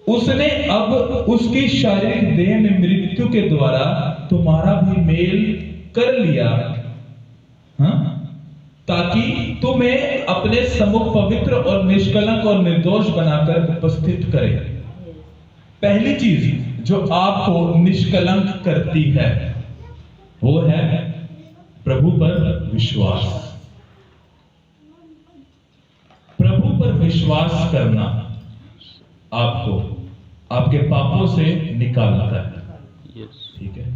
उसने अब उसकी शारीरिक देह में मृत्यु के द्वारा तुम्हारा भी मेल कर लिया, हाँ, ताकि तुम्हें अपने सम्मुख पवित्र और निष्कलंक और निर्दोष बनाकर उपस्थित करे। पहली चीज जो आपको निष्कलंक करती है वो है प्रभु पर विश्वास। प्रभु पर विश्वास करना आपको आपके पापों से निकालता है। ठीक है,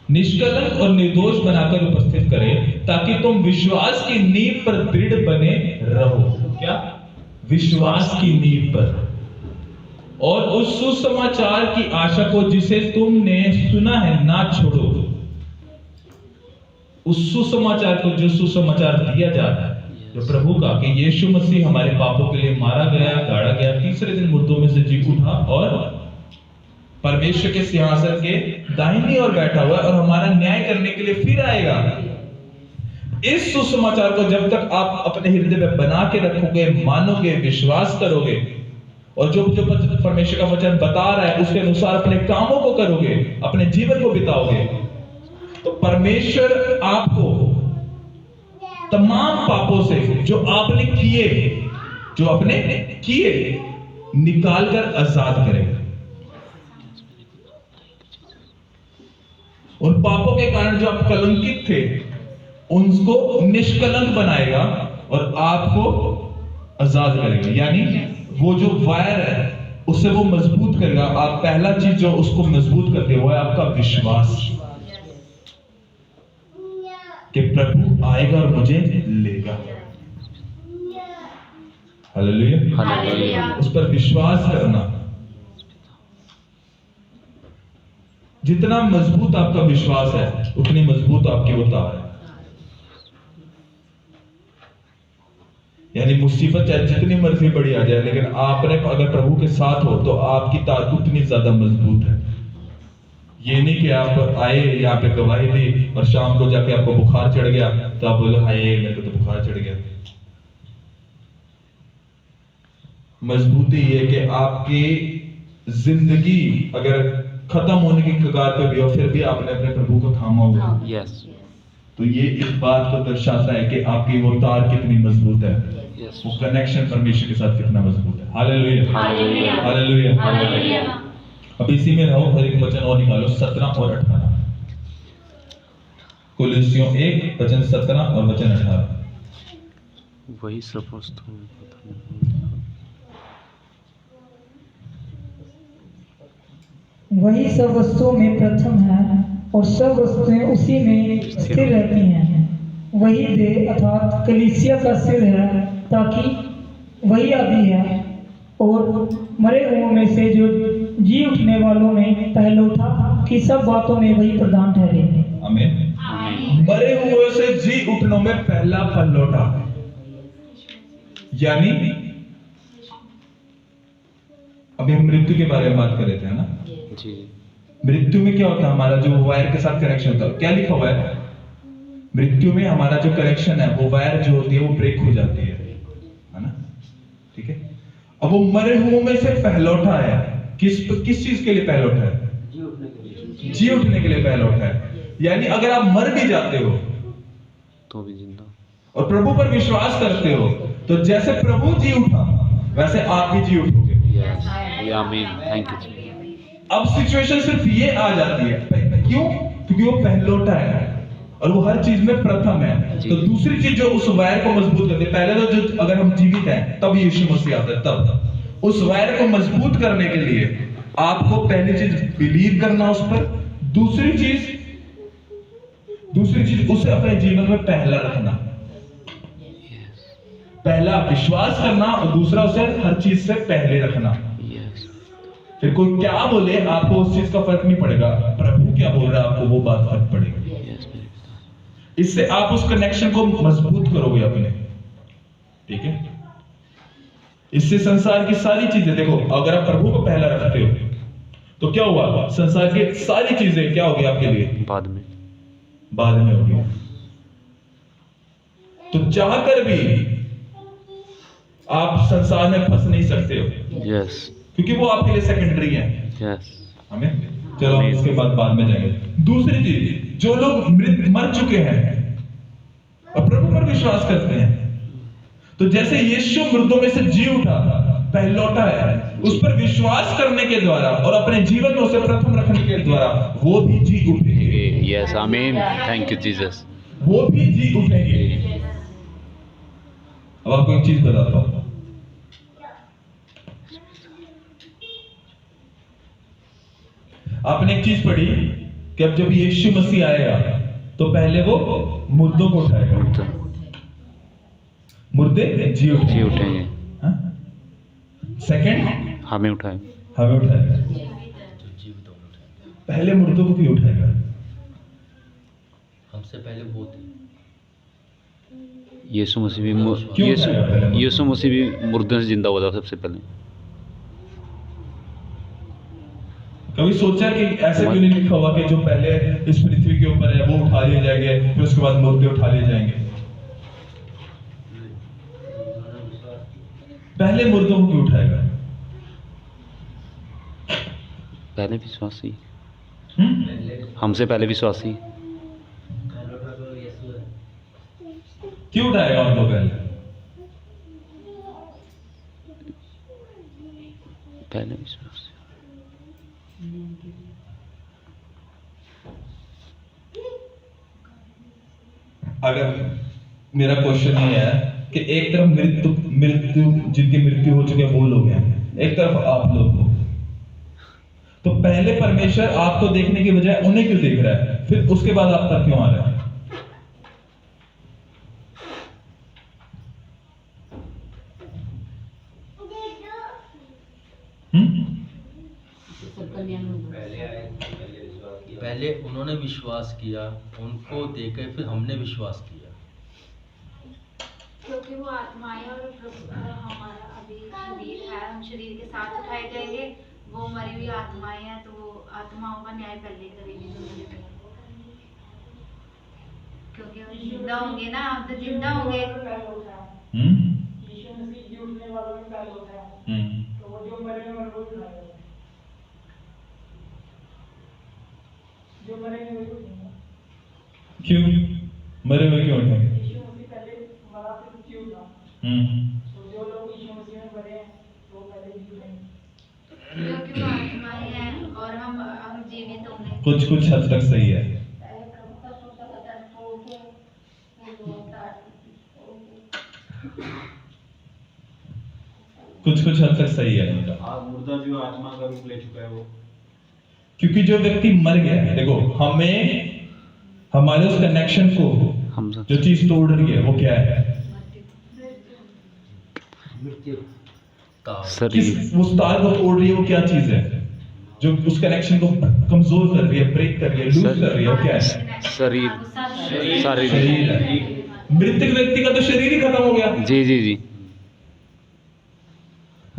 निष्कलंक और निर्दोष बनाकर उपस्थित करे ताकि तुम विश्वास की नींव पर दृढ़ बने रहो। क्या? विश्वास की नींव पर, और उस सुसमाचार की आशा को जिसे तुमने सुना है ना छोड़ो। उस सुसमाचार को, जो सुसमाचार दिया जा रहा है जो प्रभु का, कि यीशु मसीह हमारे पापों के लिए मारा गया, गाड़ा गया, तीसरे दिन मुर्दों में से जी उठा और परमेश्वर के सिंहासन के दाहिनी ओर बैठा हुआ और हमारा न्याय करने के लिए फिर आएगा। इस सुसमाचार को जब तक आप अपने हृदय में बना के रखोगे, मानोगे, विश्वास करोगे और जो जो परमेश्वर का वचन बता रहा है उसके अनुसार अपने कामों को करोगे, अपने जीवन को बिताओगे, तो परमेश्वर आपको तमाम पापों से जो आपने किए निकालकर आजाद करेगा। उन पापों के कारण जो आप कलंकित थे उनको निष्कलंक बनाएगा और आपको आजाद करेगा। यानी वो जो वायर है उससे वो मजबूत करेगा। आप पहला चीज जो उसको मजबूत करते हो वो है आपका विश्वास कि प्रभु आएगा और मुझे लेगा। हालेलुया। उस पर विश्वास करना, जितना मजबूत आपका विश्वास है उतनी मजबूत आपकी वो तार है। यानी मुसीबत चाहे जितनी मर्जी बड़ी आ जाए, लेकिन आपने अगर प्रभु के साथ हो तो आपकी तार उतनी ज्यादा मजबूत है। ये नहीं कि आप आए यहाँ पे गवाही दी और शाम को जाके आपको बुखार चढ़ गया तो आप बोले हाय मेरे को तो बुखार चढ़ गया। मजबूती ये कि आपकी जिंदगी अगर खत्म होने की कगार पे भी हो फिर भी आपने अपने प्रभु को थामा हुआ। yes. तो ये इस बात को दर्शाता है कि आपकी वो तार कितनी मजबूत है, yes. वो कनेक्शन परमेश्वर के साथ कितना मजबूत है। Hallelujah, hallelujah, hallelujah. अब इसी में रहो और एक वचन और निकालो, 17 और 18। कोलोसियों 1 वचन 17 और वचन 18। वही सब वस्तु वही सब वस्तुओं में प्रथम है और सब वस्तुएं उसी में स्थिर रहती हैं। वही देह अर्थात कलीसिया का सिर है, ताकि वही आदि है और मरे हुओं में से जो जी उठने वालों में पहलौठा कि सब बातों में वही प्रधान ठहरे। आमीन। मरे हुए से जी उठनों में पहला पहलौठा, यानी अभी हम मृत्यु के बारे में बात कर रहे थे ना जी। मृत्यु में क्या होता है, हमारा जो वायर के साथ कनेक्शन होता है, क्या लिखा हुआ है मृत्यु में? हमारा जो कनेक्शन है वो वायर जो होती है वो ब्रेक हो जाती है ना। ठीक है, अब वो मरे हुओं में से पहलौठा है। किस चीज के लिए पहलौठा है? जी उठने के लिए पहलौठा है। यानी अगर आप मर भी जाते हो तो भी जिंदा और प्रभु पर विश्वास करते हो तो जैसे प्रभु जी उठा वैसे आप भी जी उठोगे। आमीन, थैंक यू। अब सिचुएशन सिर्फ ये आ जाती है, क्यों? क्योंकि वो पहलौठा है और वो हर चीज में प्रथम है। तो दूसरी चीज जो उस वायर को मजबूत करती है, पहले तो जो अगर हम जीवित हैं तब यीशु मसीह आता है, तब उस वायर को मजबूत करने के लिए आपको पहली चीज बिलीव करना उस पर, दूसरी चीज उसे अपने जीवन में पहला रखना। पहला विश्वास करना और दूसरा उसे हर चीज से पहले रखना। फिर कोई क्या बोले आपको उस चीज का फर्क नहीं पड़ेगा, प्रभु क्या बोल रहा है आपको वो बात फर्क पड़ेगी। इससे आप उस कनेक्शन को मजबूत करोगे अपने। ठीक है, इससे संसार की सारी चीजें, देखो अगर आप प्रभु को पहला रखते हो तो क्या हुआ, संसार की सारी चीजें क्या होगी आपके लिए बाद में होगी। तो चाहकर भी आप संसार में फंस नहीं सकते हो, यस क्योंकि वो आपके लिए सेकेंडरी है। यस हमें चलो हम इसके बाद में जाएंगे। दूसरी चीज, जो लोग मर चुके हैं और प्रभु पर विश्वास करते हैं, तो जैसे यीशु मृतों में से जी उठा, पहलौटा है, उस पर विश्वास करने के द्वारा और अपने जीवन में उसे प्रथम रखने के द्वारा वो भी जी उठेंगे। यस आमीन, थैंक यू जीसस। वो भी जी उठेंगे। अब आपको एक चीज बताता हूं, आपने एक चीज पढ़ी कि अब जब यीशु मसीह आएगा तो पहले वो मुर्दों को उठाएगा, मुर्दे जी जी उठेंगे, सेकंड हमें उठाएंगे। हमें उठाएगा। पहले मुर्दों को क्यों उठाएगा? हमसे पहले वो थे। यीशु मसीह भी क्यों उठाएगा पहले? यीशु मसीह भी मुर्दों से जिंदा हुआ था सबसे पहले। कभी सोचा कि ऐसे क्यों नहीं लिखा हुआ कि जो पहले इस पृथ्वी के ऊपर है वो उठा लिए जाएंगे, फिर उसके बाद मुर्दे उठा लिए जाएंगे? पहले मुर्दों को क्यों उठाएगा? पहले विश्वासी, हमसे पहले विश्वासी। क्यों उठाएगा उनको पहले? पहले विश्वासी। अगर मेरा क्वेश्चन ये है कि एक तरफ मृत्यु जिनकी मृत्यु हो चुकी है वो लोग हैं, एक तरफ आप लोग हो, तो पहले परमेश्वर आपको देखने की बजाय उन्हें क्यों देख रहा है, फिर उसके बाद आप तक क्यों आ रहा है? पहले उन्होंने विश्वास किया, उनको देकर फिर हमने विश्वास किया। क्योंकि वो आत्माएं और हमारा अभी शरीर है, हम शरीर के साथ उठाए जाएंगे। वो मरी हुई आत्माएं हैं, तो वो आत्माओं का न्याय पहले करेंगे जो मरे हुए हैं। क्योंकि हम जिंदा होंगे ना, हम तो जिंदा होंगे। क्यों मरे हुए क्यों उठेंगे? क्योंकि वो आत्माएं हैं और हम जीवित होंगे। कुछ हद तक सही है। कुछ हद तक सही है उनका। मुर्दा जो आत्मा का रूप ले चुका है वो, क्योंकि जो व्यक्ति मर गया है, देखो हमें हमारे उस कनेक्शन को हम जो चीज तोड़ रही है वो क्या है? मृत्यु किस उस तार को तोड़ रही है वो क्या चीज है जो उस कनेक्शन को कमजोर कर रही है, ब्रेक कर रही है, लूज कर रही है? वो क्या है? शरीर। शरीर है। मृतक व्यक्ति का तो शरीर ही खत्म हो गया। जी जी जी।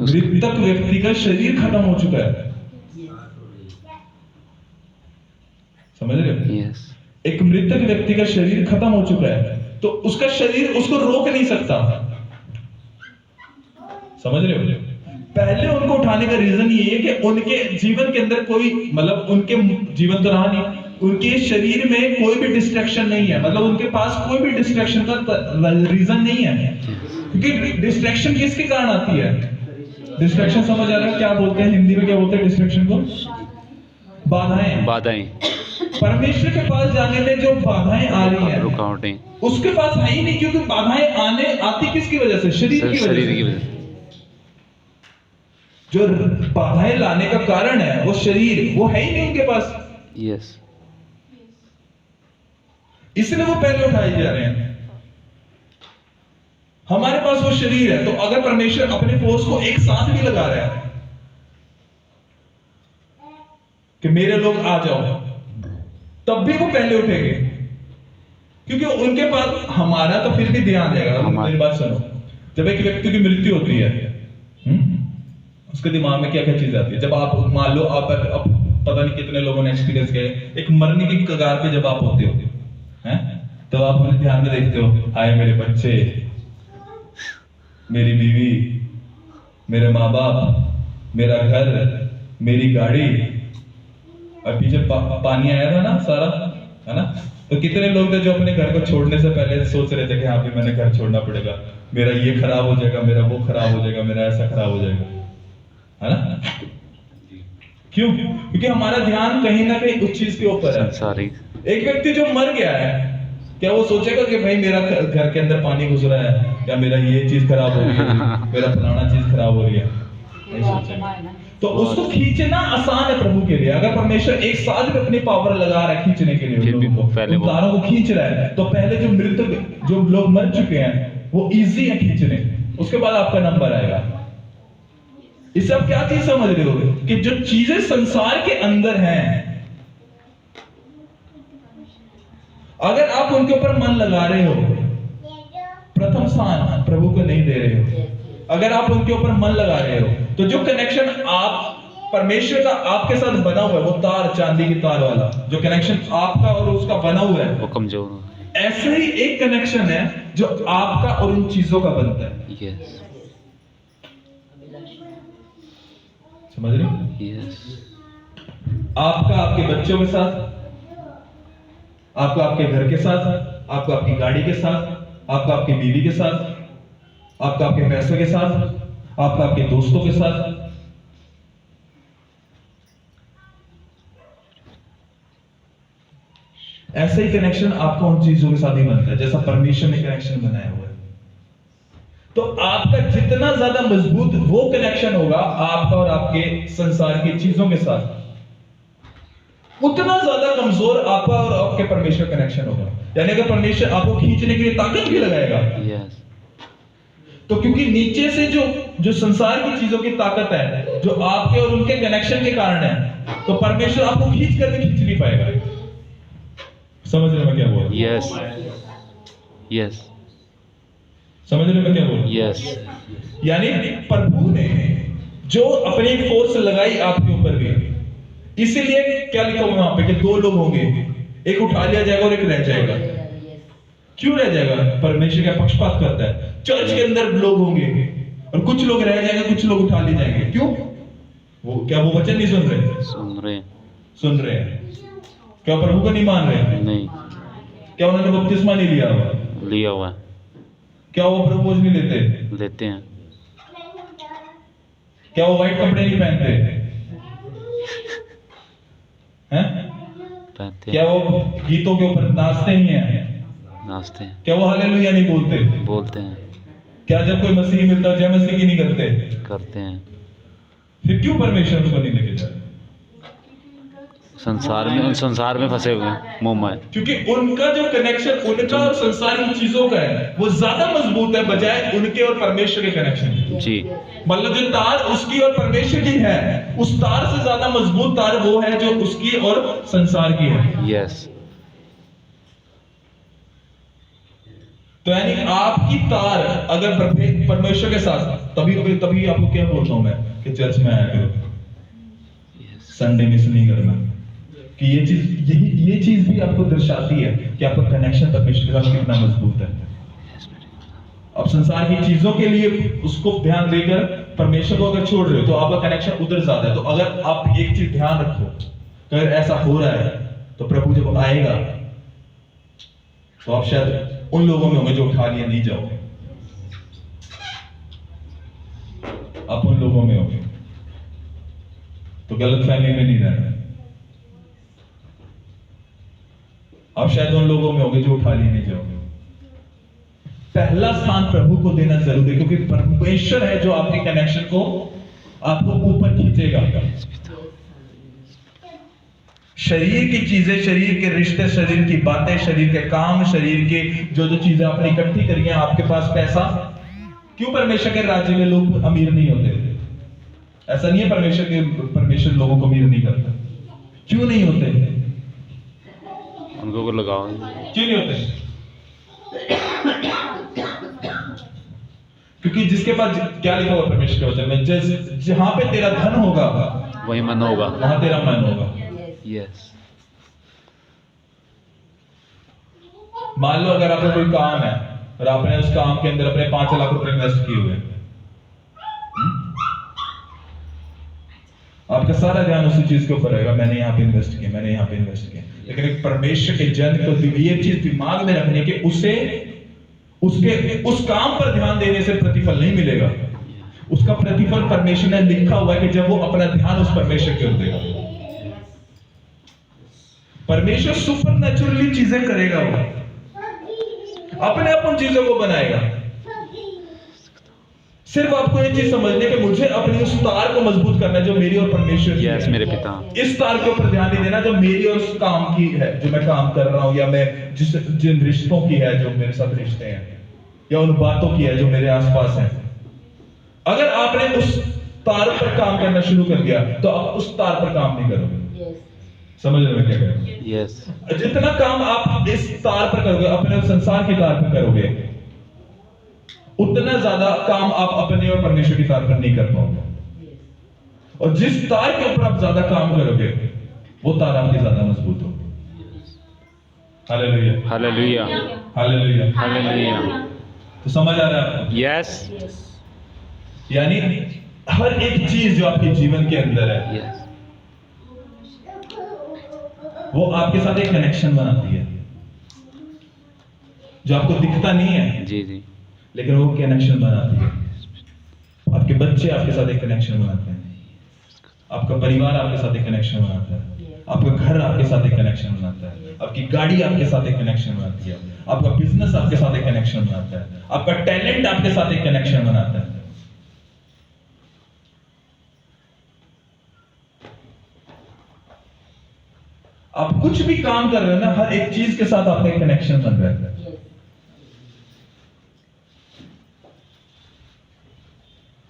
मृतक व्यक्ति का शरीर खत्म हो चुका है, समझ रहे हो? यस। एक मृतक व्यक्ति का शरीर खत्म हो चुका है, तो उसका शरीर उसको रोक नहीं सकता, समझ रहे हो? पहले उनको उठाने का रीजन ये है कि उनके जीवन के अंदर कोई, मतलब उनके जीवन तो रहा नहीं, उनके शरीर में कोई भी डिस्ट्रैक्शन नहीं है, मतलब उनके पास कोई भी डिस्ट्रैक्शन का रीजन नहीं है। क्योंकि डिस्ट्रैक्शन किसके कारण आती है? डिस्ट्रैक्शन समझ आ रहा है क्या बोलते हैं हिंदी में? क्या बोलते हैं डिस्ट्रैक्शन को? बाधाएं। परमेश्वर के पास जाने में जो बाधाएं आ रही हैं, रुकावटें, उसके पास है ही नहीं, क्योंकि बाधाएं आती किसकी वजह से? शरीर की वजह से। जो बाधाएं लाने का कारण है वो शरीर, वो है ही नहीं उनके पास। यस। इसलिए वो पहले उठाए जा रहे हैं। हमारे पास वो शरीर है, तो अगर परमेश्वर अपने फोर्स को एक साथ भी लगा रहा है कि मेरे लोग आ जाओ, तब भी वो पहले उठेंगे, क्योंकि उनके पास, हमारा तो फिर भी ध्यान जाएगा। मेरी बात सुनो, जब एक व्यक्ति की मृत्यु होती है, उसके दिमाग में क्या क्या चीज आती है? जब आप मान लो आप पता नहीं कितने लोगों ने एक्सपीरियंस किया, एक मरने की कगार पे जब आप होते हो, हैं, तो आप अपने ध्यान में देखते हो, हाय मेरे बच्चे, मेरी बीवी, मेरे माँ बाप, मेरा घर, मेरी गाड़ी, और पीछे पानी आया था ना सारा, है ना? तो कितने लोग थे जो अपने घर को छोड़ने से पहले सोच रहे थे कि हाँ भी मैंने घर छोड़ना पड़ेगा, मेरा ये खराब हो जाएगा, मेरा वो खराब हो जाएगा, मेरा ऐसा खराब हो जाएगा, है ना? क्यों? क्योंकि हमारा ध्यान कहीं ना कहीं उस चीज के ऊपर है। संसारिक। एक व्यक्ति जो मर गया है, क्या वो सोचेगा कि भाई मेरा घर के अंदर पानी घुस रहा है, क्या मेरा ये चीज खराब हो रही है, मेरा फलाना चीज खराब हो रही है? नहीं सोचेगा। तो उसको खींचना आसान है प्रभु के लिए। अगर परमेश्वर एक साथ भी अपनी पावर लगा रहा है खींचने के लिए फिर भी लोगों को, पहले उन वो- तारों को खींच रहा है, तो पहले जो मृतक जो लोग मर चुके हैं वो इजी है खींचने, उसके बाद आपका नंबर आएगा। इससे आप क्या चीज समझ रहे हो कि जो चीजें संसार के अंदर हैं, अगर आप उनके ऊपर मन लगा रहे हो, प्रथम स्थान प्रभु को नहीं दे रहे हो, अगर आप उनके ऊपर मन लगा रहे हो, तो जो कनेक्शन आप परमेश्वर का आपके साथ बना हुआ है, वो तार, चांदी की तार वाला जो कनेक्शन आपका और उसका बना हुआ है, वो कमजोर हो। ऐसे ही एक कनेक्शन है जो आपका और उन चीजों का बनता है। यस समझ रहे हो? यस आपका आपके बच्चों के साथ, आपका आपके घर के साथ, आपका आपकी गाड़ी के साथ, आपका आपकी बीवी के साथ, आपका आपके पैसों के साथ, आपका आपके दोस्तों के साथ। ऐसे ही कनेक्शन आपका उन चीजों के साथ ही बनता है जैसा परमेश्वर ने कनेक्शन बनाया हुआ है। तो आपका जितना ज्यादा मजबूत वो कनेक्शन होगा आपका और आपके संसार की चीजों के साथ, उतना ज्यादा कमजोर आपका और आपके परमेश्वर कनेक्शन होगा। यानी अगर परमेश्वर आपको खींचने के लिए ताकत भी लगाएगा, यस तो क्योंकि नीचे से जो संसार की चीजों की ताकत है जो आपके और उनके कनेक्शन के कारण है, तो परमेश्वर आपको खींच कर भी खींच नहीं पाएगा। समझ रहे हो मैं क्या बोल रहा हूं? यस यस समझ रहे हो मैं क्या बोल रहा हूं? यस यानी प्रभु ने जो अपनी फोर्स लगाई आपके ऊपर भी, इसीलिए क्या लिखा हुआ वहां पे कि दो लोग होंगे, एक उठा लिया जाएगा और एक रह जाएगा। क्यों रह जाएगा? परमेश्वर का पक्षपात करता है। चर्च के अंदर लोग होंगे और कुछ लोग रह जाएंगे, कुछ लोग उठा लिए जाएंगे। क्यों? वो क्या वो वचन नहीं सुन रहे? सुन रहे हैं। सुन रहे हैं। क्या प्रभु को नहीं मान रहे? नहीं क्या उन्होंने बपतिस्मा नहीं लिया हुआ? लिया हुआ है। क्या वो प्रभु नहीं लेते? लेते हैं। क्या वो व्हाइट कपड़े नहीं पहनते हैं? पहनते क्या हैं। वो गीतों के ऊपर नाचते ही हैं? नाचते हैं। क्या वो हालेलुया नहीं बोलते? बोलते हैं। क्या जब कोई मसीह मिलता है जय मसीह की नहीं करते? करते हैं। फिर क्यों परमेश्वर उसको नहीं लेके जा रहे? संसार में फंसे हुए हैं, मोह माया। क्योंकि उनका जो कनेक्शन उनका और संसार की चीजों का है वो ज्यादा मजबूत है बजाय उनके और परमेश्वर के कनेक्शन के। जी मतलब जो तार उसकी और परमेश्वर की है, उस तार से ज्यादा मजबूत तार वो है जो उसकी और संसार की है। यस तो यानी आपकी तार अगर परमेश्वर के साथ, तभी आपको क्या बोलता हूं मैं कि चर्च में आया करो, संडे मिस नहीं करना। कि ये चीज भी आपको दर्शाती है कि आपका कनेक्शन परमेश्वर के साथ कितना मजबूत है। अब संसार की चीजों के लिए उसको ध्यान देकर परमेश्वर को अगर छोड़ रहे हो तो आपका कनेक्शन उधर ज्यादा है। तो अगर आप एक चीज ध्यान रखो, अगर ऐसा हो रहा है तो प्रभु जब आएगा तो आप शायद उन लोगों में होंगे जो उठा लिए नहीं जाओगे, आप उन लोगों में होंगे। तो गलत फहमी में नहीं रहना, आप शायद उन लोगों में होंगे जो उठा लिए नहीं जाओगे। पहला स्थान प्रभु को देना जरूरी है क्योंकि परमेश्वर है जो आपके कनेक्शन को आपको ऊपर खींचेगा। शरीर की चीजें, शरीर के रिश्ते, शरीर की बातें, शरीर के काम, शरीर के जो चीजें आपने इकट्ठी करी हैं, आपके पास पैसा, क्यों परमेश्वर के राज्य में लोग अमीर नहीं होते? ऐसा नहीं है परमेश्वर लोगों को अमीर नहीं करता। क्यों नहीं होते? उनको को लगाओ। क्यों नहीं होते? क्योंकि जिसके पास क्या लिखा हुआ परमेश्वर के वचन में, जहां पे तेरा धन होगा वही मन होगा, वहां तेरा मन होगा। यस मान लो अगर आपका कोई काम है और आपने उस काम के अंदर अपने 5 लाख रुपए इन्वेस्ट किए हुए हैं। आपका सारा ध्यान उसी चीज के ऊपर रहेगा, मैंने यहाँ पे इन्वेस्ट किया, मैंने यहाँ पे इन्वेस्ट किया। लेकिन एक परमेश्वर के जन को ये चीज दिमाग में रखने के उसे उसके उस काम पर ध्यान देने से प्रतिफल नहीं मिलेगा। उसका प्रतिफल परमेश्वर ने लिखा हुआ है कि जब वो अपना ध्यान उस परमेश्वर के ऊपर देगा, परमेश्वर सुपरनैचुरली चीजें करेगा, वो अपने आप उन चीजों को बनाएगा। सिर्फ आपको ये चीज समझने कि मुझे अपनी उस तार को मजबूत करना है जो मेरी और परमेश्वर की यस है। मेरे पिता। इस तार के ऊपर ध्यान नहीं देना जो मेरी और उस काम की है, जो मैं काम कर रहा हूं, या मैं जिन रिश्तों की है जो मेरे साथ रिश्ते हैं, या उन बातों की है जो मेरे आसपास हैं। अगर आपने उस तार पर काम करना शुरू कर दिया तो आप उस तार पर काम नहीं करोगे। समझ रहे हो क्या कह रहा हूं? यस जितना काम आप इस तार पर करोगे, अपने संसार की तार पर करोगे, उतना ज्यादा काम आप अपने और परमेश्वर की तार पर नहीं कर पाओगे। और जिस तार के ऊपर आप ज्यादा काम करोगे वो तार आपकी ज्यादा मजबूत होगी। Hallelujah, hallelujah, hallelujah, hallelujah. तो समझ आ रहा है आपको? यस यानी हर एक चीज जो आपके जीवन के अंदर है यस वो आपके साथ एक कनेक्शन बनाती है, जो आपको दिखता नहीं है जी जी लेकिन वो कनेक्शन बनाती है। आपके बच्चे आपके साथ एक कनेक्शन बनाते हैं, आपका परिवार आपके साथ एक कनेक्शन बनाता है, आपका घर आपके साथ एक कनेक्शन बनाता है, आपकी गाड़ी आपके साथ एक कनेक्शन बनाती है, आपका बिजनेस आपके साथ एक कनेक्शन बनाता है, आपका टैलेंट आपके साथ एक कनेक्शन बनाता है। आप कुछ भी काम कर रहे हो ना, हर एक चीज के साथ आपका एक कनेक्शन बन रहा है।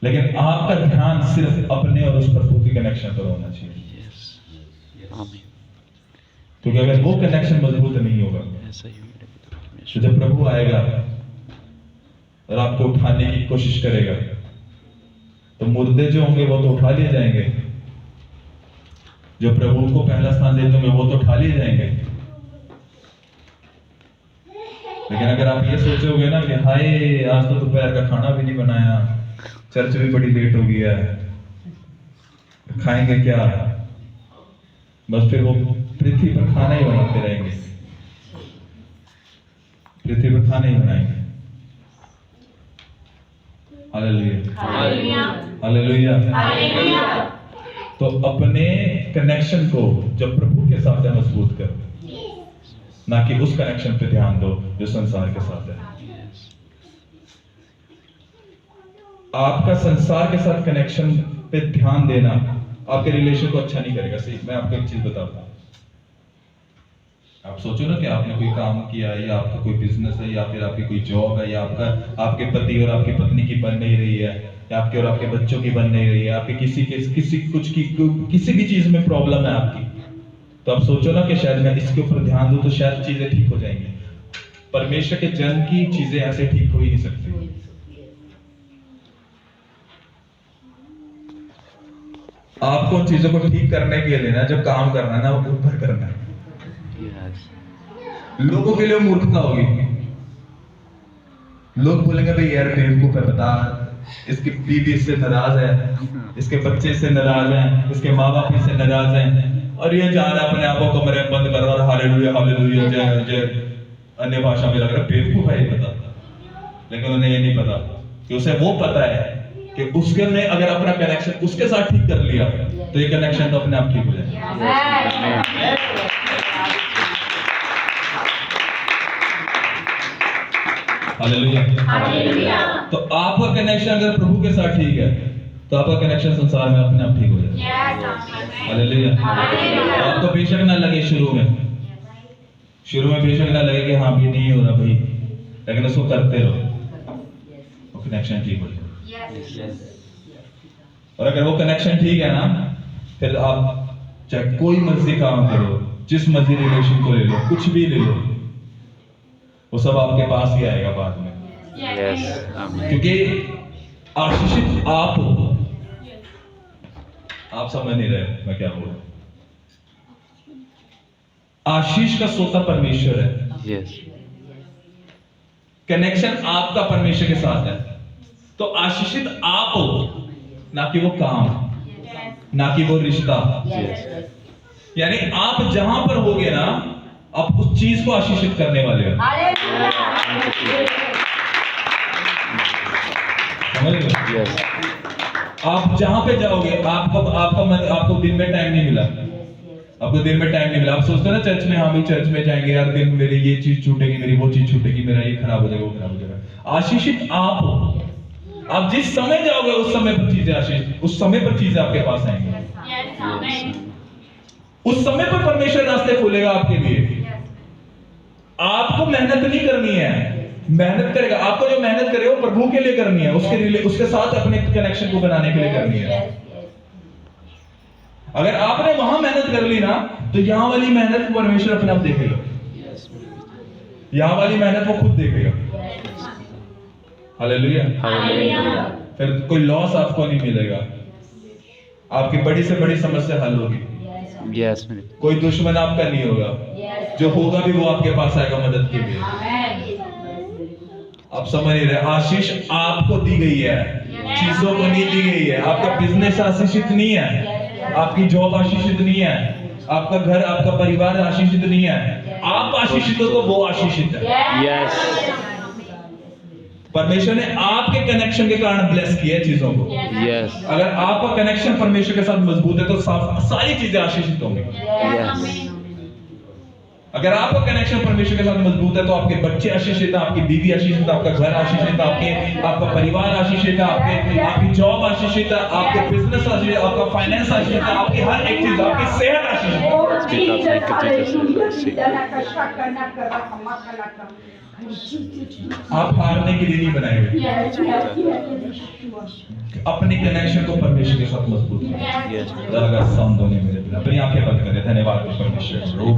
लेकिन आपका ध्यान सिर्फ अपने और उस प्रभु के कनेक्शन पर होना चाहिए, यस आमीन। क्योंकि अगर वो कनेक्शन मजबूत नहीं होगा ऐसा ही मेरे पिता तो जब प्रभु आएगा और आपको उठाने की कोशिश करेगा तो मुर्दे जो होंगे वो तो उठा लिए जाएंगे, जो प्रभु को पहला स्थान देते होंगे वो तो उठा लिए जाएंगे। लेकिन अगर आप ये सोचोगे ना कि हाय आज तो दोपहर का खाना भी नहीं बनाया, चर्च भी बड़ी लेट हो गया है, खाएंगे क्या, बस फिर वो पृथ्वी पर खाना ही बनाते रहेंगे, पृथ्वी पर खाना ही बनाएंगे। Hallelujah, hallelujah, hallelujah. तो अपने कनेक्शन को जब प्रभु के साथ है मजबूत करो, ना कि उस कनेक्शन पे ध्यान दो जो संसार के साथ है। आपका संसार के साथ कनेक्शन पे ध्यान देना आपके रिलेशन को अच्छा नहीं करेगा। सही, मैं आपको एक चीज बताता हूं। आप सोचो ना कि आपने कोई काम किया, या आपका कोई बिजनेस है, या फिर आपकी कोई जॉब है, या आपके पति और आपकी पत्नी की बन नहीं रही है, या आपके और आपके बच्चों की बन नहीं रही है, आपके किसी भी चीज में प्रॉब्लम है आपकी, तो आप सोचो ना कि शायद मैं इसके ऊपर ध्यान दूं तो शायद चीजें ठीक हो जाएंगी। परमेश्वर के जन की चीजें ऐसे ठीक हो ही नहीं सकती। आपको उन चीजों को ठीक करने के लिए ना, जब काम करना है ना, वो ऊपर करना है। लोगों के लिए मूर्खता होगी। लोग बोलेंगे भाई यार बेवकूफ है, बता, इसकी बीवी इससे नाराज है, इसके बच्चे इससे नाराज हैं, इसके माँ बाप इससे नाराज हैं, और ये जा रहा है अपने आप को कमरे में बंद कर रहा है, हालेलुया हालेलुया जय जय अन्य भाषा में लग रहा है। बेवकूफ है ये पता, लेकिन उन्हें ये नहीं पता कि उसे वो पता है कि उसके ने अगर अपना कनेक्शन उसके साथ ठीक कर लिया तो ये कनेक्शन तो अपने आप ठीक हो जाएगा। हालेलुया। तो आपका कनेक्शन अगर प्रभु के साथ ठीक है तो आपका कनेक्शन संसार में अपने आप ठीक हो जाएगा। हालेलुया। आपको बेशक ना लगे शुरू में बेशक ना लगे कि हाँ भी नहीं हो रहा भाई, लेकिन उसको करते रहो, वो कनेक्शन ठीक हो जाएगा। और अगर वो कनेक्शन ठीक है ना, फिर आप चाहे कोई मर्जी काम करो, जिस मर्जी रिलेशन को ले लो, कुछ भी ले लो, वो सब आपके पास ही आएगा बाद में। यस आमीन। क्योंकि आशीषित आप हो। आप समझ नहीं रहे मैं क्या बोल रहा हूं। आशीष का सोता परमेश्वर है। यस कनेक्शन आपका परमेश्वर के साथ है, तो आशीषित आप हो, ना कि वो काम, ना कि वो रिश्ता। यानी आप जहां पर होगे ना, आप उस चीज को आशीषित करने वाले हो। समझ रहे हो? यस आप जहां पे जाओगे, आपको दिन में टाइम नहीं मिला, आपको दिन में टाइम नहीं मिला। आप सोचते हो ना चर्च में, हाँ भाई चर्च में जाएंगे यार, दिन में मेरी ये चीज छूटेगी, मेरी वो चीज छूटेगी, मेरा ये खराब हो जाएगा, वो खराब हो जाएगा। आशीषित आप हो। आप जिस समय जाओगे उस समय पर चीजें आशीषित, उस समय पर चीजें आपके पास आएंगी। उस समय पर परमेश्वर रास्ते खोलेगा आपके लिए। आपको मेहनत नहीं करनी है, मेहनत करेगा। आपको जो मेहनत करे वो प्रभु के लिए करनी है, उसके साथ अपने कनेक्शन को बनाने के लिए करनी है। अगर आपने वहां मेहनत कर ली ना, तो यहां वाली मेहनत को परमेश्वर अपने आप देखेगा, यहां वाली मेहनत वो खुद देखेगा। हालेलुया। फिर कोई लॉस आपको नहीं मिलेगा, आपकी बड़ी से बड़ी समस्या हल होगी। यस कोई दुश्मन आपका नहीं होगा, जो होगा भी वो आपके पास आएगा मदद के लिए। आप समझ नहीं रहे, आशीष आपको दी गई है, चीजों को नहीं दी गई है। आपका बिजनेस आशीषित नहीं है, आपकी जॉब आशीषित नहीं है, आपका घर, आपका परिवार आशीषित नहीं है। आप आशीषित हो तो वो आशीषित है। यस परमेश्वर ने आपके कनेक्शन के कारण ब्लेस किया है चीजों को। यस अगर आपका कनेक्शन परमेश्वर के साथ मजबूत है तो सारी चीजें आशीषित होंगी। यस अगर आपका कनेक्शन परमेश्वर के साथ मजबूत है तो आपके बच्चे आशीषित है, आपकी बीवी आशीषित है, आपका घर आशीषित है, आपका परिवार आशीषित है, आपकी जॉब आशीषित है, आपके बिजनेस आशीषित है, आपका फाइनेंस आशीषित है, आपकी हर एक चीज, आपकी सेहत आशीषित है। आप हारने के लिए नहीं बनाए गए, अपने कनेक्शन को परमेश्वर के साथ मजबूत करें। यस अपनी आंखें बंद करें। धन्यवाद परमेश्वर।